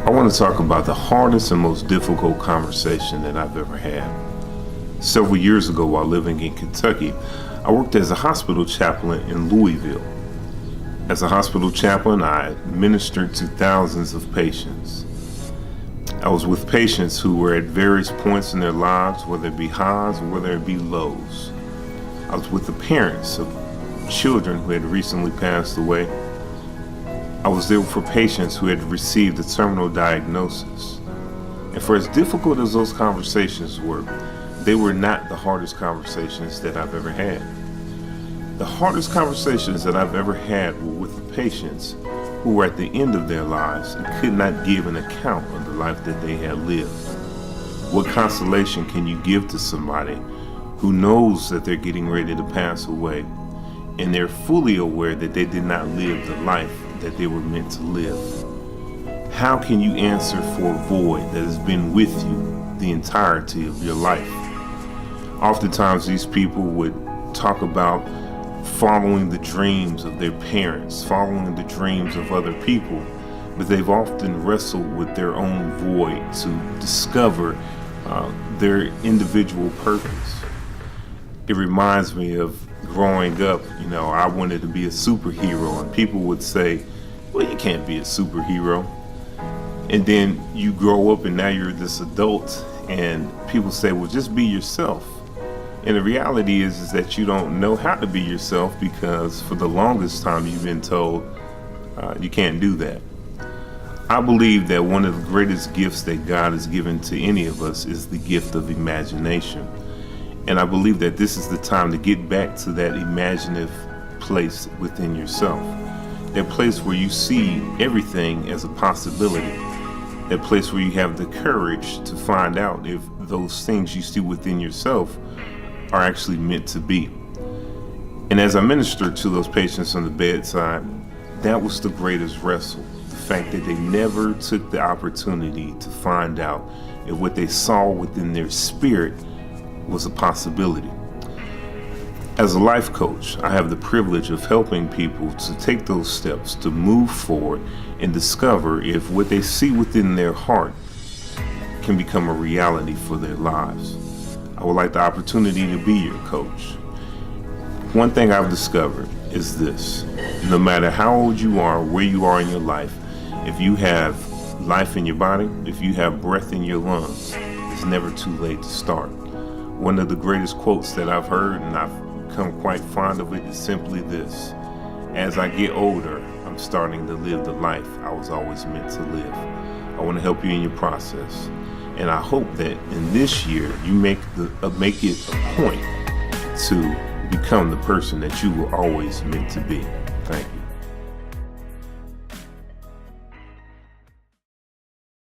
I want to talk about the hardest and most difficult conversation that I've ever had. Several years ago, while living in Kentucky, I worked as a hospital chaplain in Louisville. As a hospital chaplain, I ministered to thousands of patients. I was with patients who were at various points in their lives, whether it be highs or whether it be lows. I was with the parents of children who had recently passed away. I was there for patients who had received a terminal diagnosis. And for as difficult as those conversations were, they were not the hardest conversations that I've ever had. The hardest conversations that I've ever had were with patients who were at the end of their lives and could not give an account of the life that they had lived. What consolation can you give to somebody who knows that they're getting ready to pass away and they're fully aware that they did not live the life that they were meant to live? How can you answer for a void that has been with you the entirety of your life? Oftentimes these people would talk about following the dreams of their parents, following the dreams of other people, but they've often wrestled with their own void to discover their individual purpose. It reminds me of growing up. I wanted to be a superhero, and people would say, well, you can't be a superhero. And then you grow up and now you're this adult and people say, well, just be yourself. And the reality is that you don't know how to be yourself because for the longest time you've been told you can't do that. I believe that one of the greatest gifts that God has given to any of us is the gift of imagination. And I believe that this is the time to get back to that imaginative place within yourself. That place where you see everything as a possibility. That place where you have the courage to find out if those things you see within yourself are actually meant to be. And as I ministered to those patients on the bedside, that was the greatest wrestle. The fact that they never took the opportunity to find out if what they saw within their spirit was a possibility. As a life coach, I have the privilege of helping people to take those steps to move forward and discover if what they see within their heart can become a reality for their lives. I would like the opportunity to be your coach. One thing I've discovered is this: no matter how old you are, where you are in your life, if you have life in your body, if you have breath in your lungs, it's never too late to start. One of the greatest quotes that I've heard, and I've become quite fond of it, is simply this: as I get older, I'm starting to live the life I was always meant to live. I want to help you in your process. And I hope that in this year, you make it a point to become the person that you were always meant to be. Thank you.